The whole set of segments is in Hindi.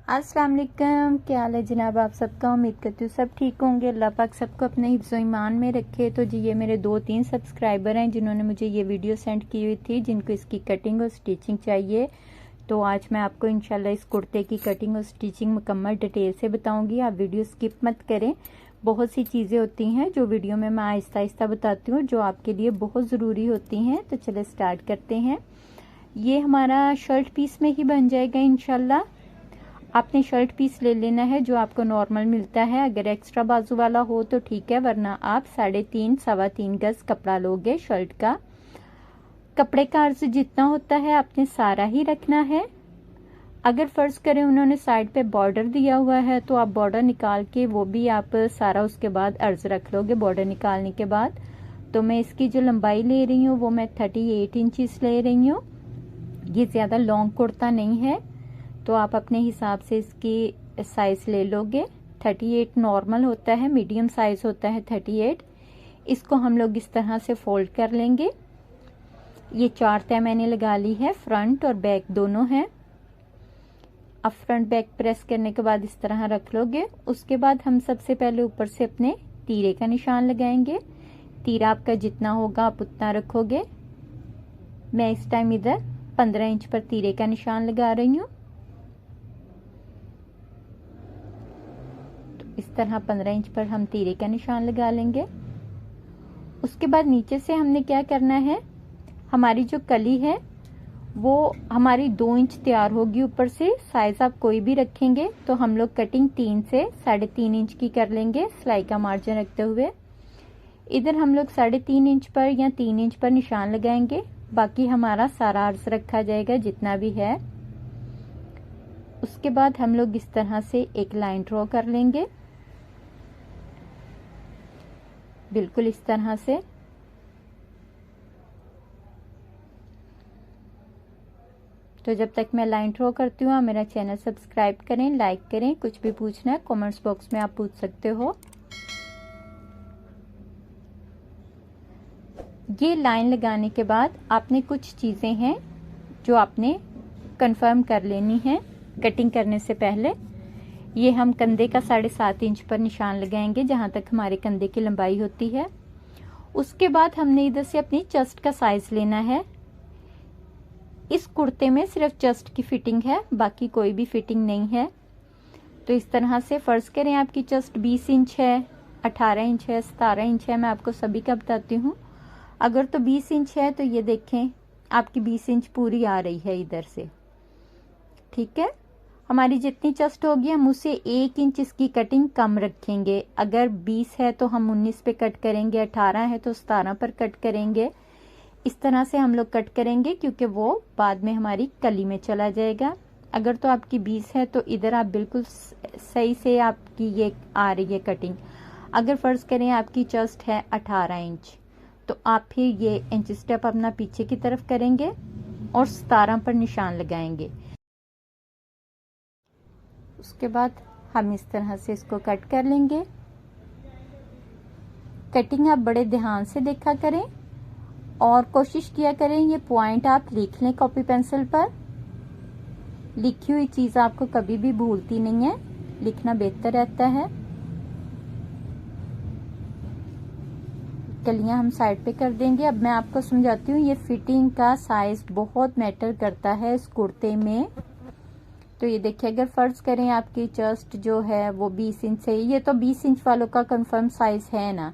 अस्सलाम वालेकुम, क्या हाल है जनाब आप सबका। उम्मीद करती हूँ सब ठीक होंगे। अल्लाह पाक सबको अपने हिफ्ज़ ईमान में रखे। तो जी ये मेरे 2-3 सब्सक्राइबर हैं जिन्होंने मुझे ये वीडियो सेंड की हुई थी, जिनको इसकी कटिंग और स्टिचिंग चाहिए। तो आज मैं आपको इंशाल्लाह इस कुर्ते की कटिंग और स्टिचिंग मुकम्मल डिटेल से बताऊँगी। आप वीडियो स्किप मत करें। बहुत सी चीज़ें होती हैं जो वीडियो में मैं आहिस्ता आहिस्ता बताती हूँ, जो आपके लिए बहुत ज़रूरी होती हैं। तो चले स्टार्ट करते हैं। ये हमारा शर्ट पीस में ही बन जाएगा इंशाल्लाह। आपने शर्ट पीस ले लेना है जो आपको नॉर्मल मिलता है। अगर एक्स्ट्रा बाजू वाला हो तो ठीक है, वरना आप 3.5 सवा 3 गज कपड़ा लोगे शर्ट का। कपड़े का अर्ज जितना होता है आपने सारा ही रखना है। अगर फर्ज करें उन्होंने साइड पे बॉर्डर दिया हुआ है तो आप बॉर्डर निकाल के वो भी आप सारा उसके बाद अर्ज रख लोगे बॉर्डर निकालने के बाद। तो मैं इसकी जो लंबाई ले रही हूँ वो मैं 38 इंचेस ले रही हूँ। ये ज्यादा लॉन्ग कुर्ता नहीं है, तो आप अपने हिसाब से इसकी साइज ले लोगे। 38 नॉर्मल होता है, मीडियम साइज होता है 38। इसको हम लोग इस तरह से फोल्ड कर लेंगे। ये 4 तह मैंने लगा ली है, फ्रंट और बैक दोनों है। अब फ्रंट बैक प्रेस करने के बाद इस तरह रख लोगे। उसके बाद हम सबसे पहले ऊपर से अपने तीरे का निशान लगाएंगे। तीरा आपका जितना होगा आप उतना रखोगे। मैं इस टाइम इधर 15 इंच पर तीरे का निशान लगा रही हूँ। इस तरह 15 इंच पर हम तीरे का निशान लगा लेंगे। उसके बाद नीचे से हमने क्या करना है, हमारी जो कली है वो हमारी 2 इंच तैयार होगी ऊपर से। साइज आप कोई भी रखेंगे तो हम लोग कटिंग 3 से 3.5 इंच की कर लेंगे, सिलाई का मार्जिन रखते हुए। इधर हम लोग 3.5 इंच पर या 3 इंच पर निशान लगाएंगे। बाकी हमारा सारा अर्ज रखा जाएगा जितना भी है। उसके बाद हम लोग इस तरह से एक लाइन ड्रॉ कर लेंगे, बिल्कुल इस तरह से। तो जब तक मैं लाइन ड्रॉ करती हूँ, मेरा चैनल सब्सक्राइब करें, लाइक करें। कुछ भी पूछना है कमेंट्स बॉक्स में आप पूछ सकते हो। ये लाइन लगाने के बाद आपने कुछ चीजें हैं जो आपने कंफर्म कर लेनी है कटिंग करने से पहले। ये हम कंधे का 7.5 इंच पर निशान लगाएंगे, जहां तक हमारे कंधे की लंबाई होती है। उसके बाद हमने इधर से अपनी चेस्ट का साइज लेना है। इस कुर्ते में सिर्फ चेस्ट की फिटिंग है, बाकी कोई भी फिटिंग नहीं है। तो इस तरह से फर्ज करें आपकी चेस्ट 20 इंच है, 18 इंच है, 17 इंच है, मैं आपको सभी का बताती हूँ। अगर तो 20 इंच है तो ये देखें आपकी 20 इंच पूरी आ रही है इधर से, ठीक है। हमारी जितनी चेस्ट होगी हम उससे 1 इंच इसकी कटिंग कम रखेंगे। अगर 20 है तो हम 19 पे कट करेंगे, 18 है तो 17 पर कट करेंगे। इस तरह से हम लोग कट करेंगे क्योंकि वो बाद में हमारी कली में चला जाएगा। अगर तो आपकी 20 है तो इधर आप बिल्कुल सही से आपकी ये आ रही है कटिंग। अगर फर्ज करें आपकी चेस्ट है 18 इंच तो आप फिर ये इंच स्टेप अपना पीछे की तरफ करेंगे और 17 पर निशान लगाएंगे। उसके बाद हम इस तरह से इसको कट कर लेंगे। कटिंग आप बड़े ध्यान से देखा करें और कोशिश किया करें ये पॉइंट आप लिख लें कॉपी पेंसिल पर। लिखी हुई चीज आपको कभी भी भूलती नहीं है, लिखना बेहतर रहता है। कलियां हम साइड पे कर देंगे। अब मैं आपको समझाती हूँ, ये फिटिंग का साइज बहुत मैटर करता है इस कुर्ते में। तो ये देखिए, अगर फर्ज करें आपकी चेस्ट जो है वो 20 इंच है, ये तो 20 इंच वालों का कंफर्म साइज है ना।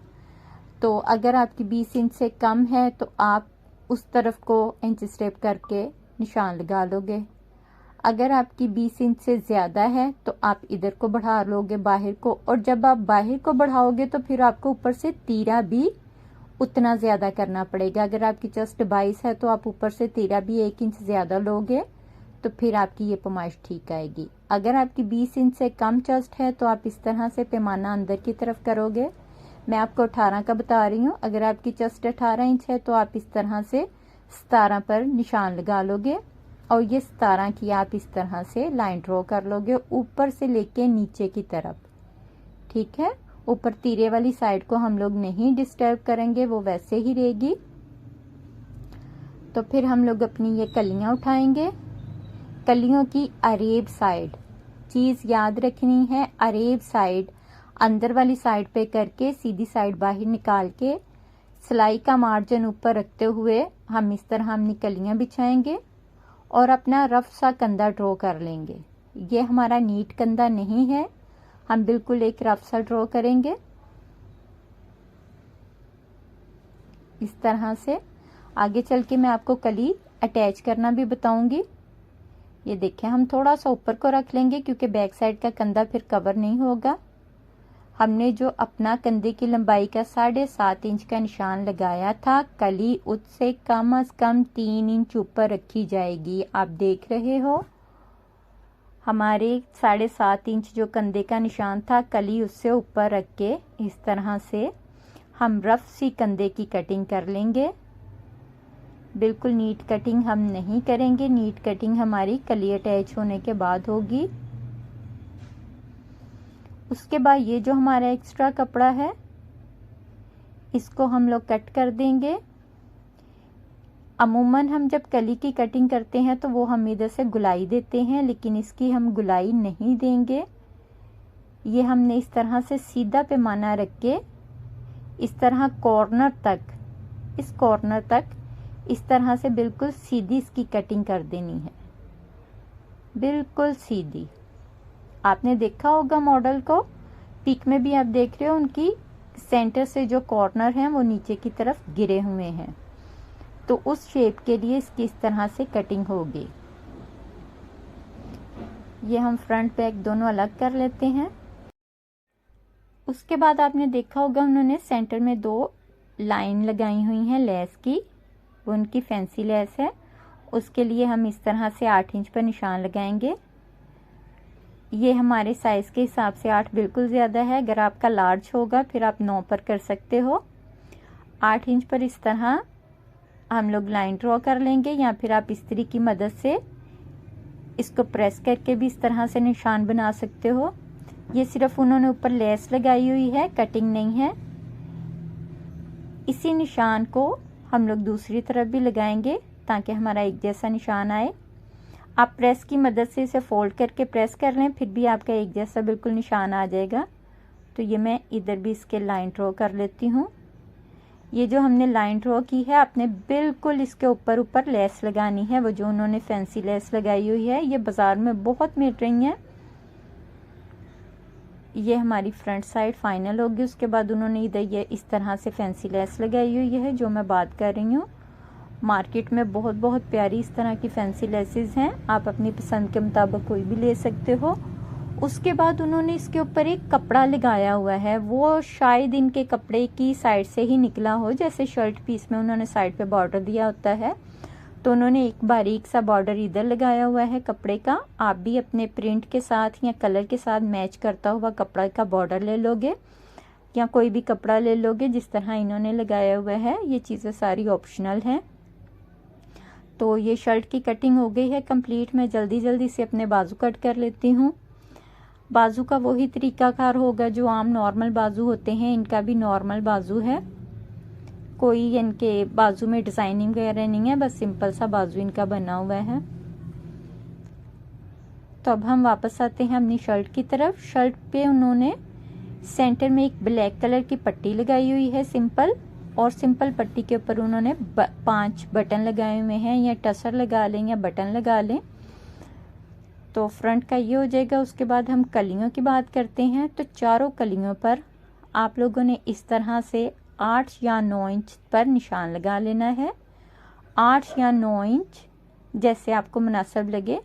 तो अगर आपकी 20 इंच से कम है तो आप उस तरफ को इंच स्टेप करके निशान लगा लोगे। अगर आपकी 20 इंच से ज्यादा है तो आप इधर को बढ़ा लोगे बाहर को, और जब आप बाहर को बढ़ाओगे तो फिर आपको ऊपर से तीरा भी उतना ज्यादा करना पड़ेगा। अगर आपकी चेस्ट 22 है तो आप ऊपर से तीरा भी 1 इंच ज्यादा लोगे तो फिर आपकी ये पैमाइश ठीक आएगी। अगर आपकी 20 इंच से कम चेस्ट है तो आप इस तरह से पैमाना अंदर की तरफ करोगे। मैं आपको 18 का बता रही हूँ। अगर आपकी चेस्ट 18 इंच है तो आप इस तरह से 17 पर निशान लगा लोगे और ये 17 की आप इस तरह से लाइन ड्रॉ कर लोगे ऊपर से लेके नीचे की तरफ, ठीक है। ऊपर तीरे वाली साइड को हम लोग नहीं डिस्टर्ब करेंगे, वो वैसे ही रहेगी। तो फिर हम लोग अपनी ये कलियां उठाएंगे। कलियों की अरेब साइड चीज़ याद रखनी है, अरेब साइड अंदर वाली साइड पे करके सीधी साइड बाहर निकाल के सिलाई का मार्जिन ऊपर रखते हुए हम इस तरह हम कलियां बिछाएंगे और अपना रफ सा कंधा ड्रॉ कर लेंगे। ये हमारा नीट कंधा नहीं है, हम बिल्कुल एक रफ सा ड्रॉ करेंगे इस तरह से। आगे चल के मैं आपको कली अटैच करना भी बताऊंगी। ये देखें, हम थोड़ा सा ऊपर को रख लेंगे क्योंकि बैक साइड का कंधा फिर कवर नहीं होगा। हमने जो अपना कंधे की लंबाई का 7.5 इंच का निशान लगाया था, कली उससे कम से कम 3 इंच ऊपर रखी जाएगी। आप देख रहे हो हमारे 7.5 इंच जो कंधे का निशान था, कली उससे ऊपर रख के इस तरह से हम रफ सी कंधे की कटिंग कर लेंगे। बिल्कुल नीट कटिंग हम नहीं करेंगे, नीट कटिंग हमारी कली अटैच होने के बाद होगी। उसके बाद ये जो हमारा एक्स्ट्रा कपड़ा है इसको हम लोग कट कर देंगे। अमूमन हम जब कली की कटिंग करते हैं तो वो हम इधर से गुलाई देते हैं, लेकिन इसकी हम गुलाई नहीं देंगे। ये हमने इस तरह से सीधा पैमाना रख के इस तरह कॉर्नर तक, इस कॉर्नर तक इस तरह से बिल्कुल सीधी इसकी कटिंग कर देनी है, बिल्कुल सीधी। आपने देखा होगा मॉडल को, पिक में भी आप देख रहे हो उनकी सेंटर से जो कॉर्नर हैं वो नीचे की तरफ गिरे हुए हैं, तो उस शेप के लिए इसकी इस तरह से कटिंग होगी। ये हम फ्रंट बैक दोनों अलग कर लेते हैं। उसके बाद आपने देखा होगा उन्होंने सेंटर में 2 लाइन लगाई हुई हैं लेस की, वो उनकी फैंसी लेस है। उसके लिए हम इस तरह से 8 इंच पर निशान लगाएंगे। ये हमारे साइज के हिसाब से 8 बिल्कुल ज़्यादा है, अगर आपका लार्ज होगा फिर आप 9 पर कर सकते हो। 8 इंच पर इस तरह हम लोग लाइन ड्रॉ कर लेंगे, या फिर आप इस्त्री की मदद से इसको प्रेस करके भी इस तरह से निशान बना सकते हो। ये सिर्फ उन्होंने ऊपर लेस लगाई हुई है, कटिंग नहीं है। इसी निशान को हम लोग दूसरी तरफ भी लगाएंगे ताकि हमारा एक जैसा निशान आए। आप प्रेस की मदद से इसे फोल्ड करके प्रेस कर लें, फिर भी आपका एक जैसा बिल्कुल निशान आ जाएगा। तो ये मैं इधर भी इसके लाइन ड्रॉ कर लेती हूँ। ये जो हमने लाइन ड्रॉ की है, आपने बिल्कुल इसके ऊपर ऊपर लेस लगानी है, वो जो उन्होंने फैंसी लेस लगाई हुई है, ये बाजार में बहुत मिल रही है। ये हमारी फ्रंट साइड फाइनल होगी। उसके बाद उन्होंने इधर ये इस तरह से फैंसी लेस लगाई हुई है जो मैं बात कर रही हूँ। मार्केट में बहुत बहुत प्यारी इस तरह की फैंसी लेसेस हैं, आप अपनी पसंद के मुताबिक कोई भी ले सकते हो। उसके बाद उन्होंने इसके ऊपर एक कपड़ा लगाया हुआ है, वो शायद इनके कपड़े की साइड से ही निकला हो, जैसे शर्ट पीस में उन्होंने साइड पे बॉर्डर दिया होता है, तो उन्होंने एक बारीक सा बॉर्डर इधर लगाया हुआ है कपड़े का। आप भी अपने प्रिंट के साथ या कलर के साथ मैच करता हुआ कपड़ा का बॉर्डर ले लोगे, या कोई भी कपड़ा ले लोगे जिस तरह इन्होंने लगाया हुआ है। ये चीज़ें सारी ऑप्शनल हैं। तो ये शर्ट की कटिंग हो गई है कंप्लीट। मैं जल्दी जल्दी से अपने बाजू कट कर लेती हूँ। बाजू का वही तरीकाकार होगा जो आम नॉर्मल बाजू होते हैं, इनका भी नॉर्मल बाजू है, कोई इनके बाजू में डिजाइनिंग वगैरह नहीं है, बस सिंपल सा बाजू इनका बना हुआ है। तो अब हम वापस आते हैं अपनी शर्ट की तरफ। शर्ट पे उन्होंने सेंटर में एक ब्लैक कलर की पट्टी लगाई हुई है सिंपल, और सिंपल पट्टी के ऊपर उन्होंने 5 बटन लगाए हुए हैं, या टसर लगा लें या बटन लगा लें। तो फ्रंट का ये हो जाएगा। उसके बाद हम कलियों की बात करते हैं। तो चारों कलियों पर आप लोगों ने इस तरह से 8 या 9 इंच पर निशान लगा लेना है। 8 या 9 इंच जैसे आपको मुनासिब लगे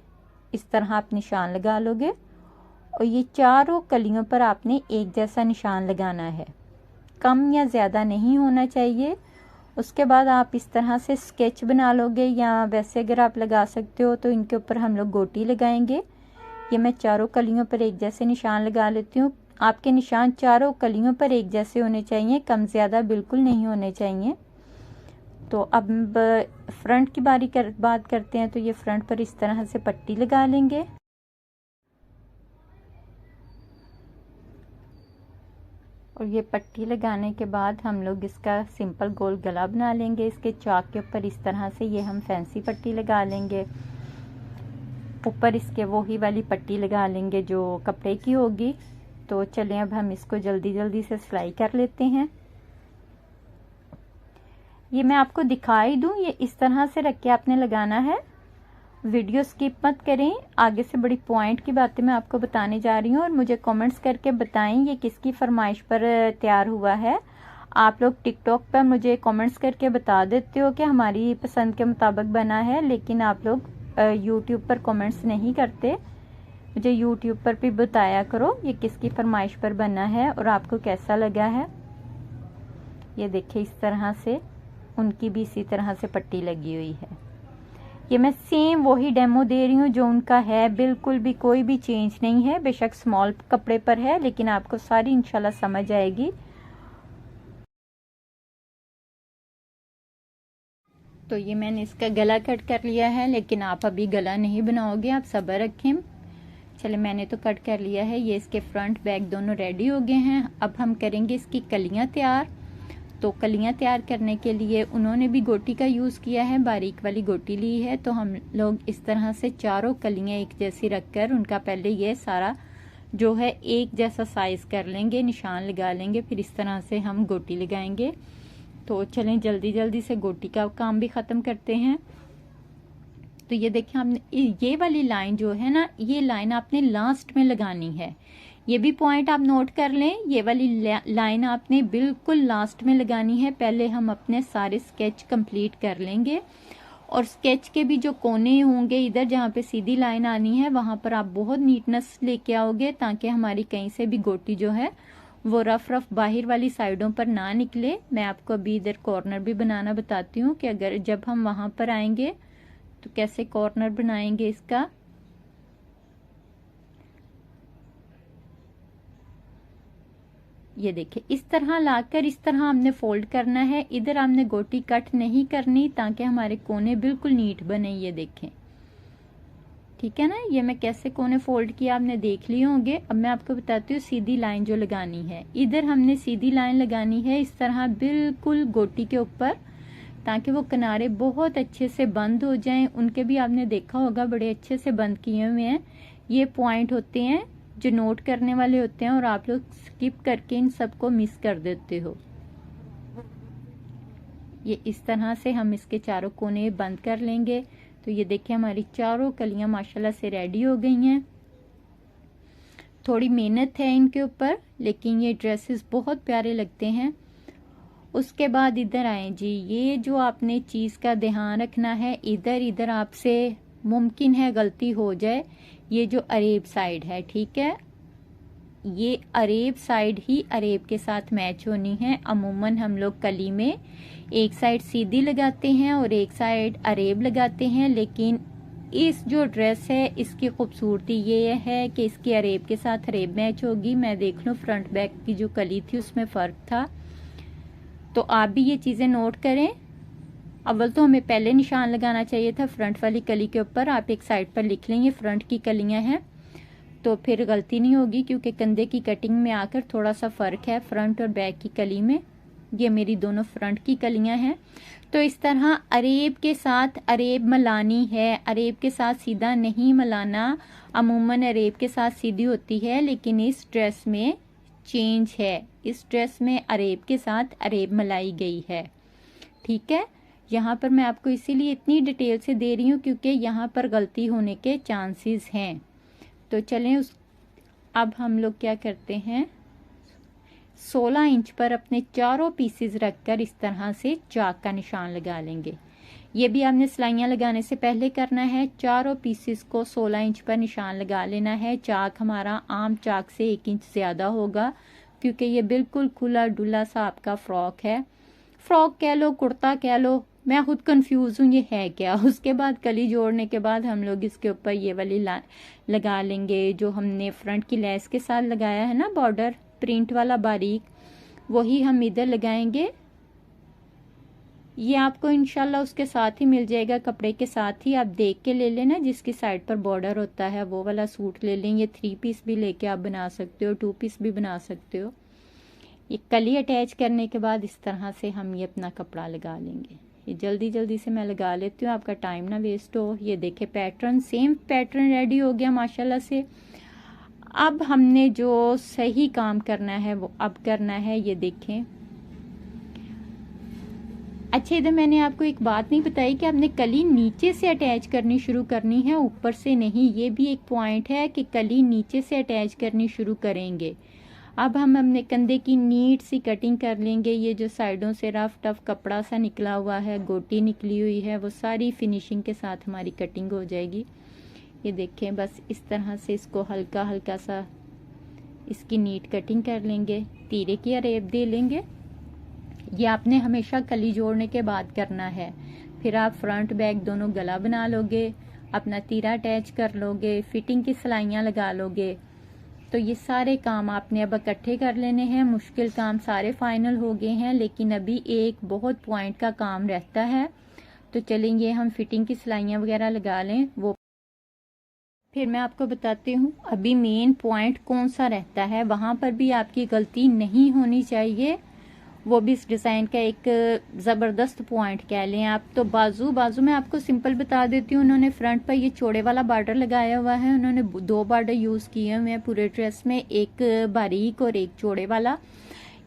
इस तरह आप निशान लगा लोगे, और ये चारों कलियों पर आपने एक जैसा निशान लगाना है, कम या ज़्यादा नहीं होना चाहिए। उसके बाद आप इस तरह से स्केच बना लोगे, या वैसे अगर आप लगा सकते हो तो इनके ऊपर हम लोग गोटी लगाएंगे। ये मैं चारों कलियों पर एक जैसे निशान लगा लेती हूँ। आपके निशान चारों कलियों पर एक जैसे होने चाहिए, कम ज़्यादा बिल्कुल नहीं होने चाहिए। तो अब फ्रंट की बात करते हैं। तो ये फ्रंट पर इस तरह से पट्टी लगा लेंगे, और ये पट्टी लगाने के बाद हम लोग इसका सिंपल गोल गला बना लेंगे। इसके चाक के ऊपर इस तरह से ये हम फैंसी पट्टी लगा लेंगे। ऊपर इसके वही वाली पट्टी लगा लेंगे जो कपड़े की होगी। तो चलें अब हम इसको जल्दी जल्दी से सिलाई कर लेते हैं। ये मैं आपको दिखाई दूं, ये इस तरह से रख के आपने लगाना है। वीडियो स्किप मत करें, आगे से बड़ी पॉइंट की बातें मैं आपको बताने जा रही हूँ। और मुझे कमेंट्स करके बताएं ये किसकी फरमाइश पर तैयार हुआ है। आप लोग टिकटॉक पर मुझे कमेंट्स करके बता देते हो कि हमारी पसंद के मुताबिक बना है, लेकिन आप लोग यूट्यूब पर कमेंट्स नहीं करते। मुझे यूट्यूब पर भी बताया करो ये किसकी फरमाइश पर बना है और आपको कैसा लगा है। ये देखिए इस तरह से उनकी भी इसी तरह से पट्टी लगी हुई है। ये मैं सेम वही डेमो दे रही हूँ जो उनका है, बिल्कुल भी कोई भी चेंज नहीं है। बेशक स्मॉल कपड़े पर है लेकिन आपको सारी इंशाल्लाह समझ आएगी। तो ये मैंने इसका गला कट कर लिया है, लेकिन आप अभी गला नहीं बनाओगे, आप सब्र रखें। चले मैंने तो कट कर लिया है। ये इसके फ्रंट बैक दोनों रेडी हो गए हैं। अब हम करेंगे इसकी कलियां तैयार। तो कलियां तैयार करने के लिए उन्होंने भी गोटी का यूज़ किया है, बारीक वाली गोटी ली है। तो हम लोग इस तरह से चारों कलियां एक जैसी रखकर उनका पहले ये सारा जो है एक जैसा साइज कर लेंगे, निशान लगा लेंगे, फिर इस तरह से हम गोटी लगाएंगे। तो चलें जल्दी जल्दी से गोटी का काम भी ख़त्म करते हैं। तो ये देखिए आपने ये वाली लाइन जो है ना, ये लाइन आपने लास्ट में लगानी है। ये भी पॉइंट आप नोट कर लें, ये वाली लाइन आपने बिल्कुल लास्ट में लगानी है। पहले हम अपने सारे स्केच कंप्लीट कर लेंगे और स्केच के भी जो कोने होंगे इधर जहाँ पे सीधी लाइन आनी है वहां पर आप बहुत नीटनेस लेके आओगे, ताकि हमारी कहीं से भी गोटी जो है वो रफ रफ बाहर वाली साइडों पर ना निकले। मैं आपको अभी इधर कॉर्नर भी बनाना बताती हूँ कि अगर जब हम वहां पर आएंगे तो कैसे कॉर्नर बनाएंगे इसका। ये देखिए इस तरह लाकर इस तरह हमने फोल्ड करना है। इधर हमने गोटी कट नहीं करनी ताकि हमारे कोने बिल्कुल नीट बने। ये देखें, ठीक है ना। ये मैं कैसे कोने फोल्ड किया आपने देख लिए होंगे। अब मैं आपको बताती हूँ सीधी लाइन जो लगानी है। इधर हमने सीधी लाइन लगानी है इस तरह बिल्कुल गोटी के ऊपर, ताकि वो किनारे बहुत अच्छे से बंद हो जाएं। उनके भी आपने देखा होगा बड़े अच्छे से बंद किए हुए हैं। ये पॉइंट होते हैं जो नोट करने वाले होते हैं और आप लोग स्किप करके इन सबको मिस कर देते हो। ये इस तरह से हम इसके चारों कोने बंद कर लेंगे। तो ये देखिए हमारी चारों कलियां माशाल्लाह से रेडी हो गई हैं। थोड़ी मेहनत है इनके ऊपर, लेकिन ये ड्रेसेस बहुत प्यारे लगते हैं। उसके बाद इधर आए जी, ये जो आपने चीज का ध्यान रखना है, इधर इधर आपसे मुमकिन है गलती हो जाए। ये जो अरेब साइड है, ठीक है, ये अरेब साइड ही अरेब के साथ मैच होनी है। अमूमन हम लोग कली में एक साइड सीधी लगाते हैं और एक साइड अरेब लगाते हैं, लेकिन इस जो ड्रेस है इसकी खूबसूरती ये है कि इसकी अरेब के साथ अरेब मैच होगी। मैं देख लूँ फ्रंट बैक की जो कली थी उसमें फ़र्क था, तो आप भी ये चीज़ें नोट करें। अव्वल तो हमें पहले निशान लगाना चाहिए था फ्रंट वाली कली के ऊपर। आप एक साइड पर लिख लेंगे फ्रंट की कलियां हैं, तो फिर गलती नहीं होगी, क्योंकि कंधे की कटिंग में आकर थोड़ा सा फ़र्क है फ्रंट और बैक की कली में। ये मेरी दोनों फ्रंट की कलियां हैं। तो इस तरह अरेब के साथ अरेब मिलानी है, अरेब के साथ सीधा नहीं मिलाना। अमूमन अरेब के साथ सीधी होती है, लेकिन इस ड्रेस में चेंज है। इस ड्रेस में अरेब के साथ अरेब मिलाई गई है, ठीक है। यहाँ पर मैं आपको इसीलिए इतनी डिटेल से दे रही हूँ क्योंकि यहाँ पर गलती होने के चांसेस हैं। तो चलें अब हम लोग क्या करते हैं, 16 इंच पर अपने चारों पीसेस रखकर इस तरह से चाक का निशान लगा लेंगे। ये भी आपने सिलाइयाँ लगाने से पहले करना है। चारों पीसेस को 16 इंच पर निशान लगा लेना है। चाक हमारा आम चाक से 1 इंच ज़्यादा होगा, क्योंकि ये बिल्कुल खुला डुला सा आपका फ्रॉक है। फ्रॉक कह लो, कुर्ता कह लो, मैं खुद कंफ्यूज हूँ ये है क्या। उसके बाद कली जोड़ने के बाद हम लोग इसके ऊपर ये वाली लगा लेंगे जो हमने फ्रंट की लेस के साथ लगाया है ना, बॉर्डर प्रिंट वाला बारीक, वही हम इधर लगाएंगे। ये आपको इंशाल्लाह उसके साथ ही मिल जाएगा, कपड़े के साथ ही। आप देख के ले लेना, जिसकी साइड पर बॉर्डर होता है वो वाला सूट ले लें। ये 3 पीस भी लेके आप बना सकते हो, 2 पीस भी बना सकते हो। ये कली अटैच करने के बाद इस तरह से हम ये अपना कपड़ा लगा लेंगे। ये जल्दी जल्दी से मैं लगा लेती हूँ, आपका टाइम ना वेस्ट हो। ये देखें पैटर्न, सेम पैटर्न रेडी हो गया माशाल्लाह से। अब हमने जो सही काम करना है वो अब करना है। ये देखें, अच्छा इधर मैंने आपको एक बात नहीं बताई कि आपने कली नीचे से अटैच करनी शुरू करनी है, ऊपर से नहीं। ये भी एक पॉइंट है कि कली नीचे से अटैच करनी शुरू करेंगे। अब हम अपने कंधे की नीट सी कटिंग कर लेंगे। ये जो साइडों से रफ टफ कपड़ा सा निकला हुआ है, गोटी निकली हुई है, वो सारी फिनिशिंग के साथ हमारी कटिंग हो जाएगी। ये देखें, बस इस तरह से इसको हल्का हल्का सा इसकी नीट कटिंग कर लेंगे, तीरे की अरेब दे लेंगे। ये आपने हमेशा कली जोड़ने के बाद करना है। फिर आप फ्रंट बैक दोनों गला बना लोगे, अपना तीरा अटैच कर लोगे, फिटिंग की सिलाइयाँ लगा लोगे। तो ये सारे काम आपने अब इकट्ठे कर लेने हैं। मुश्किल काम सारे फाइनल हो गए हैं, लेकिन अभी एक बहुत पॉइंट का काम रहता है। तो चलेंगे हम फिटिंग की सिलाइयाँ वगैरह लगा लें, वो फिर मैं आपको बताती हूँ। अभी मेन पॉइंट कौन सा रहता है, वहाँ पर भी आपकी गलती नहीं होनी चाहिए। वो भी इस डिज़ाइन का एक ज़बरदस्त पॉइंट कह लें आप। तो बाजू मैं आपको सिंपल बता देती हूँ। उन्होंने फ्रंट पर ये चौड़े वाला बॉर्डर लगाया हुआ है। उन्होंने 2 बॉर्डर यूज़ किए हुए हैं पूरे ड्रेस में, एक बारीक और एक चौड़े वाला।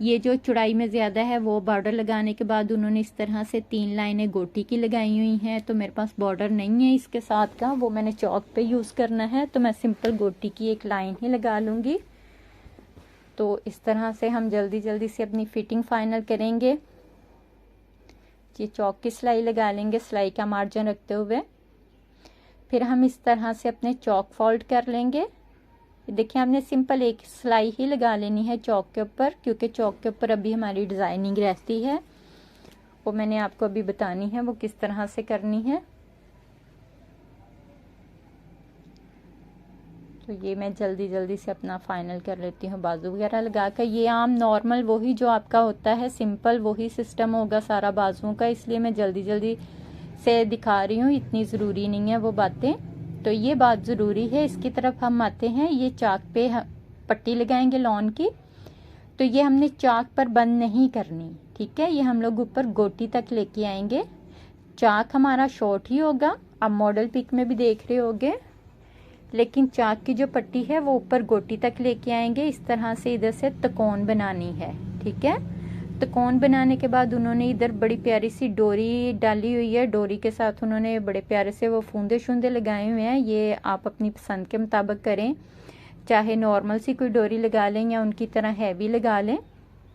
ये जो चौड़ाई में ज़्यादा है वो बॉर्डर लगाने के बाद उन्होंने इस तरह से 3 लाइनें गोटी की लगाई हुई हैं। तो मेरे पास बॉर्डर नहीं है इसके साथ का, वो मैंने चौक पे यूज़ करना है, तो मैं सिंपल गोटी की एक लाइन ही लगा लूँगी। तो इस तरह से हम जल्दी जल्दी से अपनी फिटिंग फाइनल करेंगे। ये चौक की सिलाई लगा लेंगे, सिलाई का मार्जिन रखते हुए। फिर हम इस तरह से अपने चौक फोल्ड कर लेंगे। देखिए, हमने सिंपल एक सिलाई ही लगा लेनी है चौक के ऊपर, क्योंकि चौक के ऊपर अभी हमारी डिज़ाइनिंग रहती है। वो मैंने आपको अभी बतानी है वो किस तरह से करनी है। तो ये मैं जल्दी जल्दी से अपना फाइनल कर लेती हूँ बाजू वगैरह लगा कर। ये आम नॉर्मल वही जो आपका होता है सिंपल, वही सिस्टम होगा सारा बाजुओं का, इसलिए मैं जल्दी जल्दी से दिखा रही हूँ, इतनी ज़रूरी नहीं है वो बातें। तो ये बात ज़रूरी है। इसकी तरफ हम आते हैं। ये चाक पे पट्टी लगाएंगे लॉन की। तो ये हमने चाक पर बंद नहीं करनी, ठीक है। ये हम लोग ऊपर गोटी तक लेके आएंगे। चाक हमारा शॉर्ट ही होगा, आप मॉडल पिक में भी देख रहे होगे, लेकिन चाक की जो पट्टी है वो ऊपर गोटी तक लेके आएंगे। इस तरह से इधर से तकोन बनानी है, ठीक है। तकोन बनाने के बाद उन्होंने इधर बड़ी प्यारी सी डोरी डाली हुई है। डोरी के साथ उन्होंने बड़े प्यारे से वो फूंदे शूंदे लगाए हुए हैं। ये आप अपनी पसंद के मुताबिक करें, चाहे नॉर्मल सी कोई डोरी लगा लें या उनकी तरह हैवी लगा लें,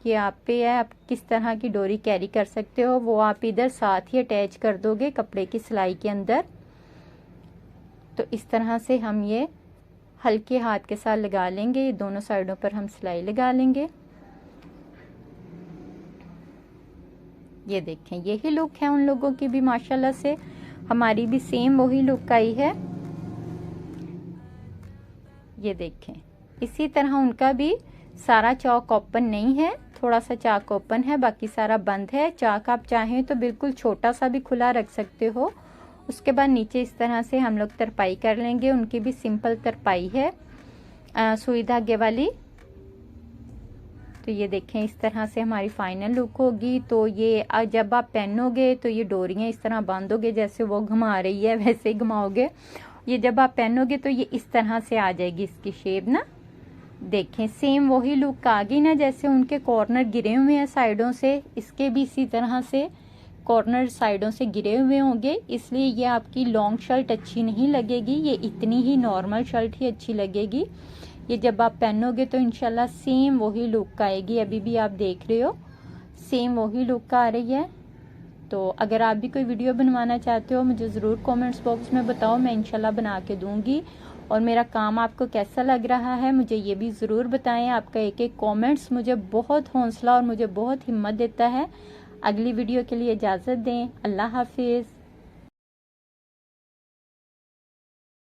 ये आप पे है। आप किस तरह की डोरी कैरी कर सकते हो वो आप इधर साथ ही अटैच कर दोगे कपड़े की सिलाई के अंदर। तो इस तरह से हम ये हल्के हाथ के साथ लगा लेंगे। ये दोनों साइडों पर हम सिलाई लगा लेंगे। ये देखें, यही लुक है उन लोगों की भी माशाल्लाह से। हमारी भी सेम वही लुक आई है। ये देखें, इसी तरह उनका भी सारा चौक ओपन नहीं है, थोड़ा सा चाक ओपन है, बाकी सारा बंद है। चाक आप चाहें तो बिल्कुल छोटा सा भी खुला रख सकते हो। उसके बाद नीचे इस तरह से हम लोग तरपाई कर लेंगे। उनकी भी सिंपल तरपाई है सुई धागे वाली। तो ये देखें, इस तरह से हमारी फाइनल लुक होगी। तो ये जब आप पहनोगे तो ये डोरियां इस तरह बांधोगे, जैसे वो घुमा रही है वैसे ही घुमाओगे। ये जब आप पहनोगे तो ये इस तरह से आ जाएगी इसकी शेप ना। देखें, सेम वही लुक आ गई ना, जैसे उनके कॉर्नर गिरे हुए हैं साइडों से, इसके भी इसी तरह से कॉर्नर साइडों से गिरे हुए होंगे। इसलिए ये आपकी लॉन्ग शर्ट अच्छी नहीं लगेगी, ये इतनी ही नॉर्मल शर्ट ही अच्छी लगेगी। ये जब आप पहनोगे तो इंशाल्लाह सेम वही लुक आएगी। अभी भी आप देख रहे हो सेम वही लुक आ रही है। तो अगर आप भी कोई वीडियो बनवाना चाहते हो मुझे ज़रूर कमेंट्स बॉक्स में बताओ, मैं इंशाल्लाह बना के दूंगी। और मेरा काम आपको कैसा लग रहा है मुझे ये भी ज़रूर बताएं। आपका एक एक कमेंट्स मुझे बहुत हौसला और मुझे बहुत हिम्मत देता है। अगली वीडियो के लिए इजाज़त दें। अल्लाह हाफिज़।